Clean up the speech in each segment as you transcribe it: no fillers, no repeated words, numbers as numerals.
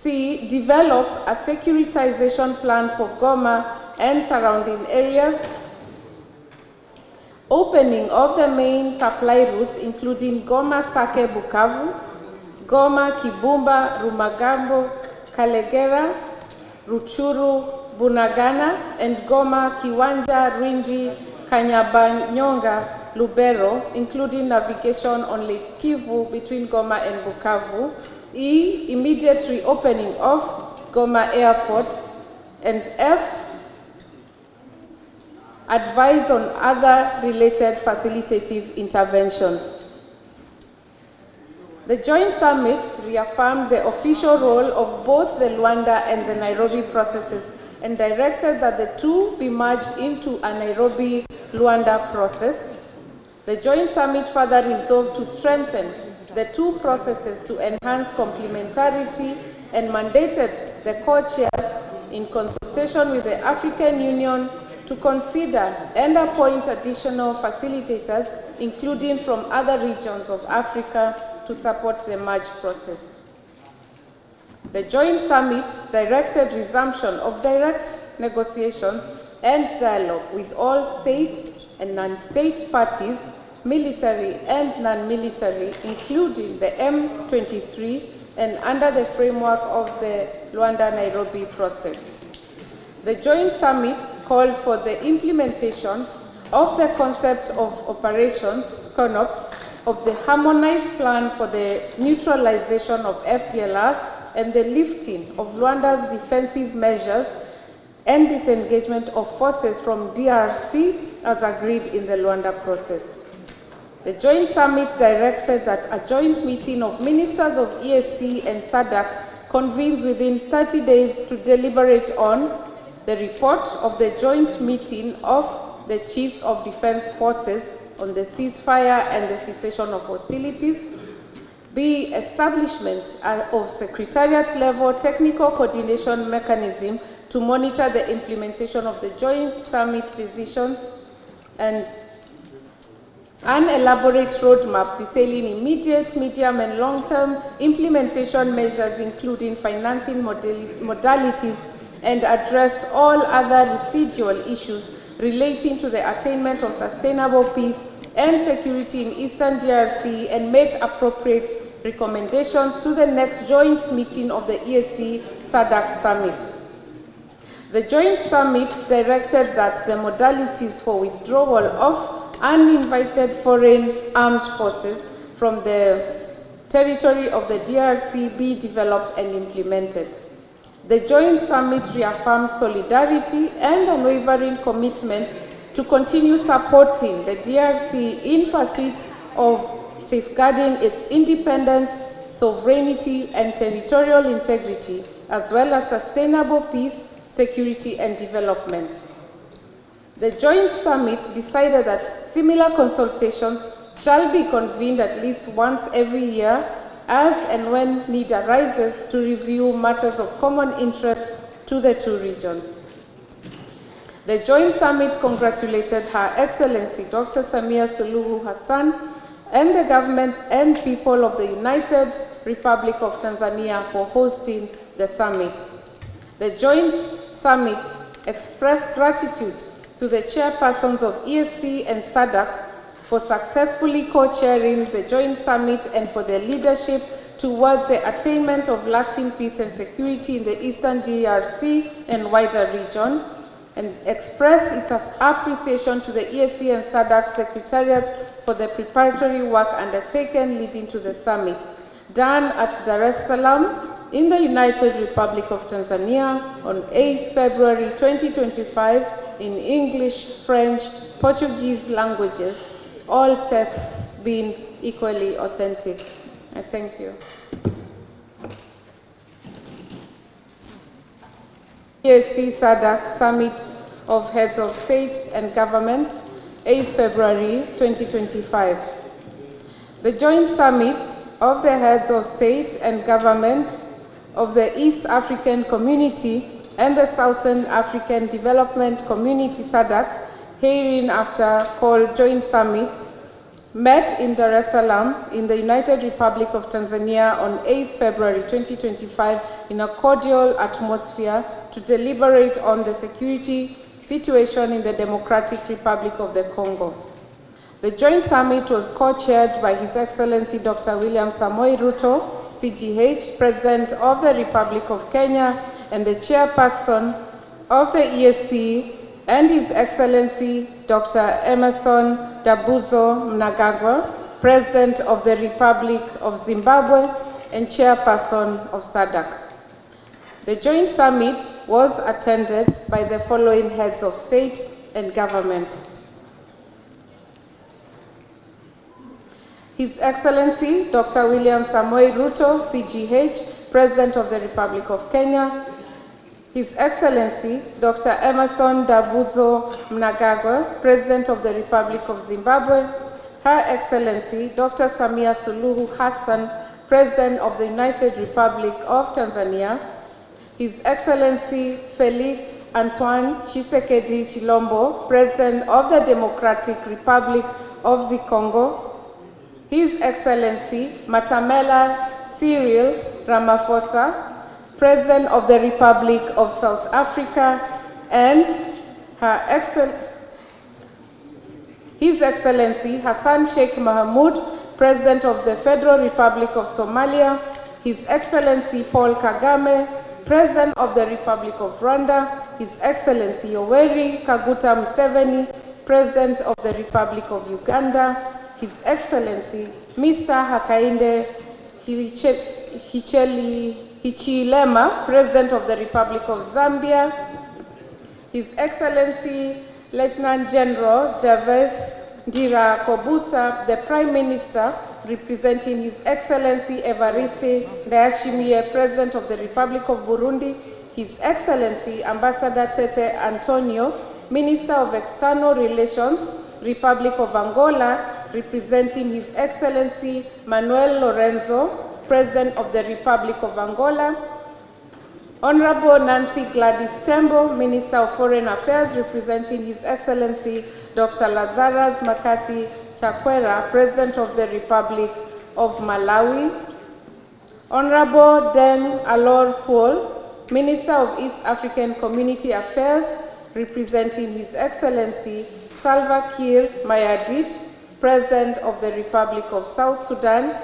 C. Develop a securitization plan for Goma and surrounding areas. Opening of the main supply routes, including Goma Sake Bukavu, Goma Kibumba Rumagambo Kalegera, Ruchuru Bunagana, and Goma Kiwanja Rindi Kanyabanyonga Lubero, including navigation on Lake Kivu between Goma and Bukavu. E. Immediate reopening of Goma Airport. And F. Advise on other related facilitative interventions. The joint summit reaffirmed the official role of both the Luanda and the Nairobi processes and directed that the two be merged into a Nairobi-Luanda process. The joint summit further resolved to strengthen the two processes to enhance complementarity and mandated the co-chairs in consultation with the African Union to consider and appoint additional facilitators, including from other regions of Africa, to support the merge process. The joint summit directed resumption of direct negotiations and dialogue with all state and non-state parties, military and non-military, including the M23, and under the framework of the Luanda-Nairobi process. The joint summit called for the implementation of the concept of operations, CONOPS, of the harmonized plan for the neutralization of FDLR and the lifting of Luanda's defensive measures and disengagement of forces from DRC as agreed in the Luanda process. The joint summit directed that a joint meeting of ministers of EAC and SADC convenes within 30 days to deliberate on the report of the joint meeting of the chiefs of defense forces on the ceasefire and the cessation of hostilities. B. Establishment of secretariat-level technical coordination mechanism to monitor the implementation of the joint summit decisions, and an elaborate roadmap detailing immediate, medium, and long-term implementation measures, including financing modalities, and address all other residual issues relating to the attainment of sustainable peace and security in Eastern DRC, and make appropriate recommendations to the next joint meeting of the EAC SADC summit. The joint summit directed that the modalities for withdrawal of uninvited foreign armed forces from the territory of the DRC be developed and implemented. The joint summit reaffirmed solidarity and unwavering commitment to continue supporting the DRC in pursuit of safeguarding its independence, sovereignty, and territorial integrity, as well as sustainable peace, security, and development. The joint summit decided that similar consultations shall be convened at least once every year, as and when need arises, to review matters of common interest to the two regions. The joint summit congratulated Her Excellency Dr. Samia Suluhu Hassan and the government and people of the United Republic of Tanzania for hosting the summit. The joint summit expressed gratitude to the chairpersons of EAC and SADC for successfully co-chairing the joint summit and for their leadership towards the attainment of lasting peace and security in the Eastern DRC and wider region, and expressed its appreciation to the EAC and SADC secretariats for the preparatory work undertaken leading to the summit, done at Dar es Salaam in the United Republic of Tanzania on 8 February 2025 in English, French, Portuguese languages, all texts being equally authentic. I thank you. EAC SADC Summit of Heads of State and Government, 8 February 2025. The joint summit of the Heads of State and Government of the East African Community and the Southern African Development Community SADC, hereinafter called Joint Summit, met in Dar es Salaam in the United Republic of Tanzania on 8 February 2025 in a cordial atmosphere to deliberate on the security situation in the Democratic Republic of the Congo. The joint summit was co-chaired by His Excellency Dr. William Samoei Ruto, CGH, President of the Republic of Kenya, and the Chairperson of the EAC, and His Excellency Dr. Emerson Dabuzo Mnangagwa, President of the Republic of Zimbabwe and Chairperson of SADC. The joint summit was attended by the following heads of state and government: His Excellency Dr. William Samoei Ruto, CGH, President of the Republic of Kenya; His Excellency Dr. Emerson Dabuzo Mnangagwa, President of the Republic of Zimbabwe; Her Excellency Dr. Samia Suluhu Hassan, President of the United Republic of Tanzania; His Excellency Felix Antoine Tshisekedi Chilombo, President of the Democratic Republic of the Congo; His Excellency Matamela Cyril Ramaphosa, President of the Republic of South Africa; and His Excellency Hassan Sheikh Mohamud, President of the Federal Republic of Somalia; His Excellency Paul Kagame, President of the Republic of Rwanda; His Excellency Yoweri Kaguta Museveni, President of the Republic of Uganda; His Excellency Mr. Hakainde Hichilema, President of the Republic of Zambia; His Excellency Lieutenant General Gervais Ndirakobusa, the Prime Minister, representing His Excellency Evariste Ndayishimiye, President of the Republic of Burundi; His Excellency Ambassador Tete Antonio, Minister of External Relations, Republic of Angola, representing His Excellency Manuel Lorenzo, President of the Republic of Angola; Honorable Nancy Gladys Tembo, Minister of Foreign Affairs, representing His Excellency Dr. Lazarus Makathi Chakwera, President of the Republic of Malawi; Honorable Den Alor Paul, Minister of East African Community Affairs, representing His Excellency Salva Kiir Mayardit, President of the Republic of South Sudan;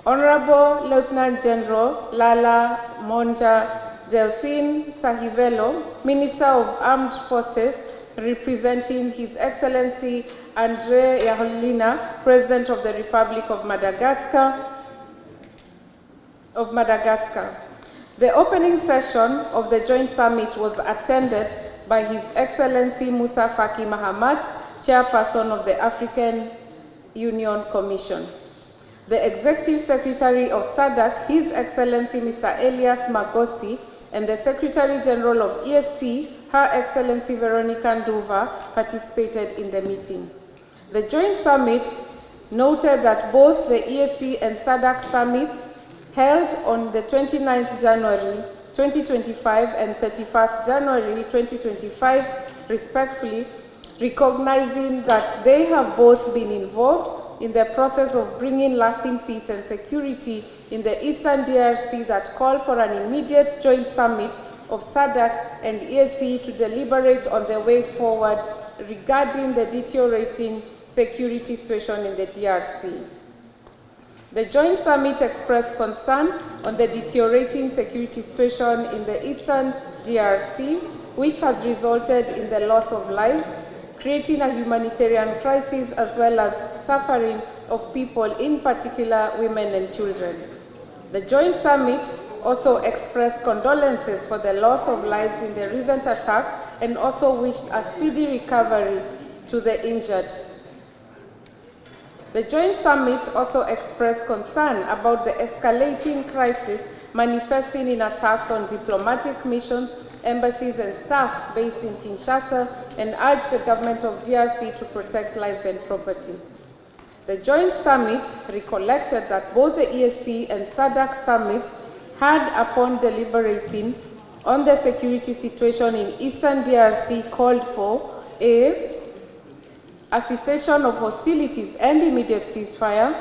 Honorable Lieutenant General Lala Monja Delphine Sahivelo, Minister of Armed Forces, representing His Excellency Andre Yaholina, President of the Republic of Madagascar. The opening session of the joint summit was attended by His Excellency Musa Faki Mahamat, Chairperson of the African Union Commission. The Executive Secretary of SADC, His Excellency Mr. Elias Magosi, and the Secretary General of EAC, Her Excellency Veronica Nduva, participated in the meeting. The joint summit noted that both the EAC and SADC summits held on the 29th January 2025 and 31st January 2025, respectively, recognizing that they have both been involved in the process of bringing lasting peace and security in the Eastern DRC, that called for an immediate joint summit of SADC and EAC to deliberate on the way forward regarding the deteriorating security situation in the DRC. The joint summit expressed concern on the deteriorating security situation in the Eastern DRC, which has resulted in the loss of lives, creating a humanitarian crisis as well as suffering of people, in particular women and children. The joint summit also expressed condolences for the loss of lives in the recent attacks and also wished a speedy recovery to the injured. The joint summit also expressed concern about the escalating crisis manifesting in attacks on diplomatic missions, embassies and staff based in Kinshasa, and urged the government of DRC to protect lives and property. The joint summit recollected that both the EAC and SADC summits had, upon deliberating on the security situation in Eastern DRC, called for a a cessation of hostilities and immediate ceasefire.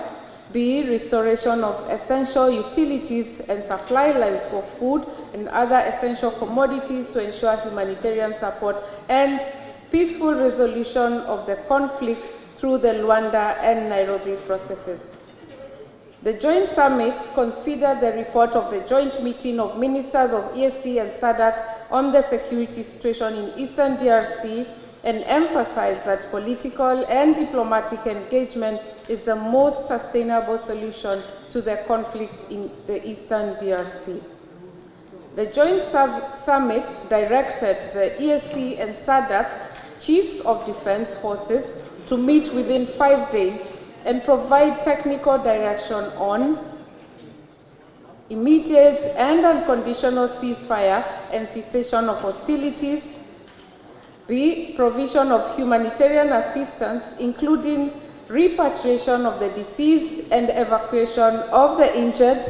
B, restoration of essential utilities and supply lines for food and other essential commodities to ensure humanitarian support. And peaceful resolution of the conflict through the Luanda and Nairobi processes. The joint summit considered the report of the joint meeting of ministers of EAC and SADC on the security situation in Eastern DRC and emphasized that political and diplomatic engagement is the most sustainable solution to the conflict in the Eastern DRC. The joint summit directed the EAC and SADC chiefs of defense forces to meet within 5 days and provide technical direction on immediate and unconditional ceasefire and cessation of hostilities. B, provision of humanitarian assistance, including repatriation of the deceased and evacuation of the injured.